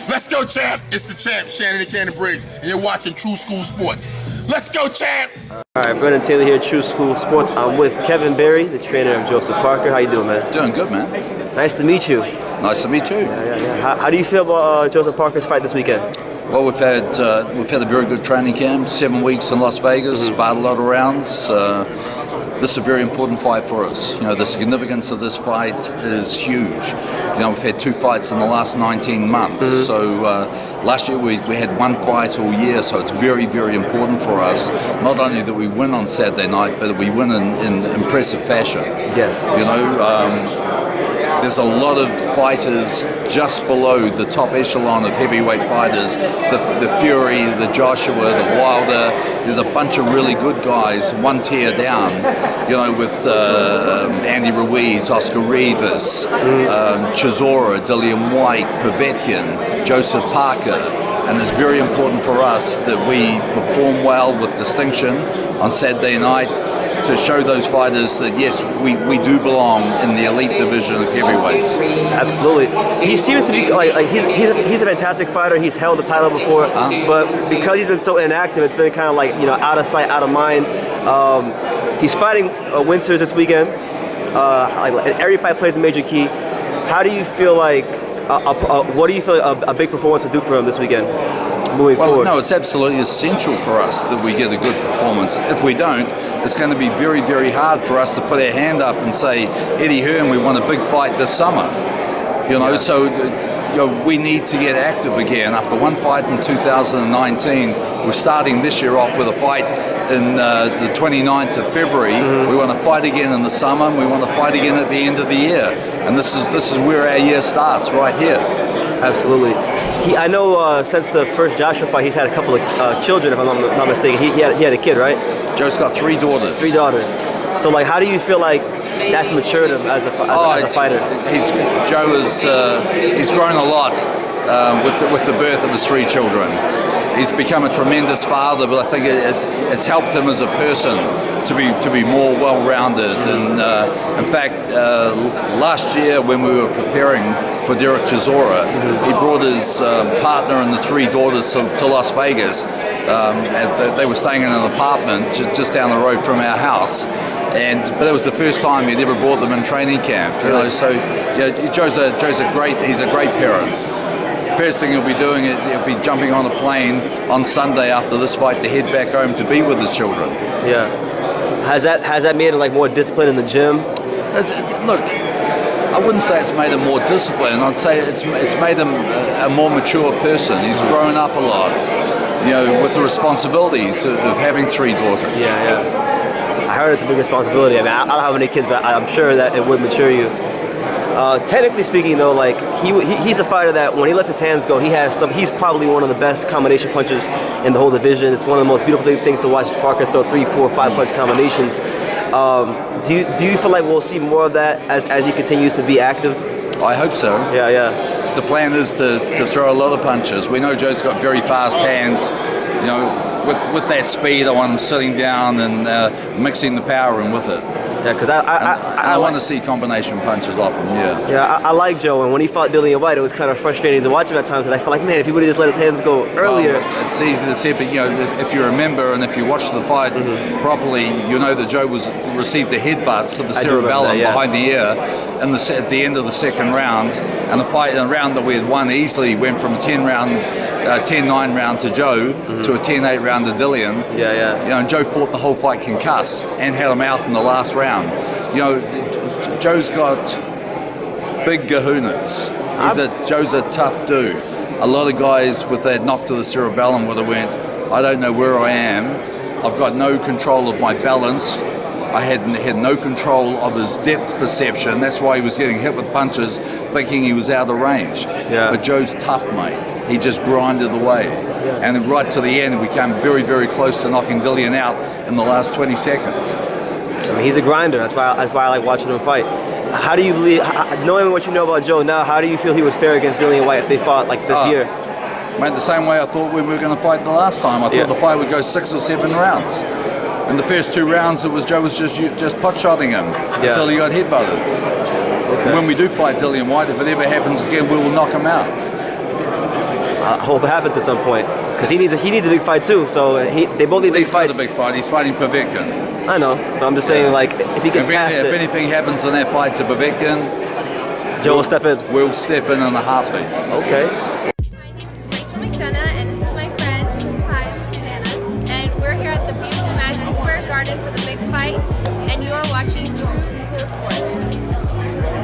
Let's go, champ. It's the champ, Shannon the Cannon Briggs, and you're watching True School Sports. Let's go, champ. All right, Brendan Taylor here, True School Sports. I'm with Kevin Berry, the trainer of Joseph Parker. How you doing, man? Doing good, man. Nice to meet you. Nice to meet you. Yeah. How do you feel about Joseph Parker's fight this weekend? Well, we've had a very good training camp, 7 weeks in Las Vegas, sparred a lot of rounds. This is a very important fight for us. You know, the significance of this fight is huge. You know, we've had 2 fights in the last 19 months. So last year we had 1 fight all year, so it's very, very important for us. Not only that we win on Saturday night, but that we win in impressive fashion. Yes. You know, there's a lot of fighters just below the top echelon of heavyweight fighters, the Fury, the Joshua, the Wilder. There's a bunch of really good guys, 1 tier down, you know, with Andy Ruiz, Oscar Rivas, Chisora, Dillian White, Povetkin, Joseph Parker. And it's very important for us that we perform well with distinction on Saturday night, to show those fighters that yes, we do belong in the elite division of heavyweights. Absolutely. He seems to be like he's a fantastic fighter. He's held the title before, but because he's been so inactive, it's been kind of like, you know, out of sight, out of mind. He's fighting Winters this weekend. Every fight plays a major key. How do you feel like? What do you feel like a big performance will do for him this weekend? Moving forward? No, it's absolutely essential for us that we get a good performance. If we don't, it's going to be very, very hard for us to put our hand up and say, Eddie Hearn, we want a big fight this summer. You know, so you know, we need to get active again. After 1 fight in 2019, we're starting this year off with a fight in the 29th of February. We want to fight again in the summer, and we want to fight again at the end of the year. And this is where our year starts, right here. Absolutely. I know since the first Joshua fight, he's had a couple of children, if I'm not mistaken. He had a kid, right? Joe's got 3 daughters. 3 daughters. So, like, how do you feel like that's matured him as a fighter? Joe he's grown a lot with the birth of his 3 children. He's become a tremendous father, but I think it's helped him as a person to be more well-rounded. And in fact, last year when we were preparing for Derek Chisora, he brought his partner and the 3 daughters to Las Vegas. They were staying in an apartment just down the road from our house. But it was the first time he'd ever brought them in training camp. You know, so yeah, Joe's a great parent. First thing he'll be doing, he'll be jumping on a plane on Sunday after this fight to head back home to be with his children. Yeah. Has that made him like more disciplined in the gym? Look, I wouldn't say it's made him more disciplined. I'd say it's made him a more mature person. He's grown up a lot, you know, with the responsibilities of having 3 daughters. Yeah. I heard it's a big responsibility. I mean, I don't have any kids, but I'm sure that it would mature you. Technically speaking, though, like he's a fighter that when he lets his hands go, he's probably one of the best combination punchers in the whole division. It's one of the most beautiful things to watch Parker throw 3, 4, 5 punch combinations. Do you feel like we'll see more of that as he continues to be active? I hope so. Yeah. The plan is to throw a lot of punches. We know Joe's got very fast hands. You know, with that speed, I want him sitting down and mixing the power in with it. Yeah, because I want to see combination punches off him. Yeah, I like Joe, and when he fought Dillian White, it was kind of frustrating to watch him at times because I felt like, man, if he would have just let his hands go earlier. Well, it's easy to say, but you know, if you remember and if you watch the fight properly, you know that Joe received a headbutt to the cerebellum behind the ear at the end of the 2nd round, and a round that we had won easily went from a 10-9 round to Joe to a 10-8 round to Dillian. Yeah. You know, and Joe fought the whole fight concussed and had him out in the last round. You know, Joe's got big kahunas. Joe's a tough dude. A lot of guys with that knock to the cerebellum would have went, I don't know where I am. I've got no control of my balance. I had no control of his depth perception. That's why he was getting hit with punches, thinking he was out of range. Yeah. But Joe's tough, mate. He just grinded away. Yeah. And right to the end, we came very, very close to knocking Dillian out in the last 20 seconds. I mean, he's a grinder. That's why I like watching him fight. How do you believe, knowing what you know about Joe now, how do you feel he would fare against Dillian White if they fought like this year? Mate, the same way I thought we were going to fight the last time. I thought the fight would go 6 or 7 rounds. In the first 2 rounds, Joe was just pot-shotting him until he got headbutted. Okay. When we do fight Dillian White, if it ever happens again, we will knock him out. I hope it happens at some point because he needs a big fight too. So they both need big He's got fights. a big fight. He's fighting Povetkin. I know, but I'm just saying, like, if he gets past If it, anything happens in that fight to Povetkin, Joe will step in. we'll step in a heartbeat. Okay. My name is Whyte Rematch, and this is my friend. Hi, I'm Susanna, and we're here at the beautiful Madison Square Garden for the big fight, and you are watching True School Sports.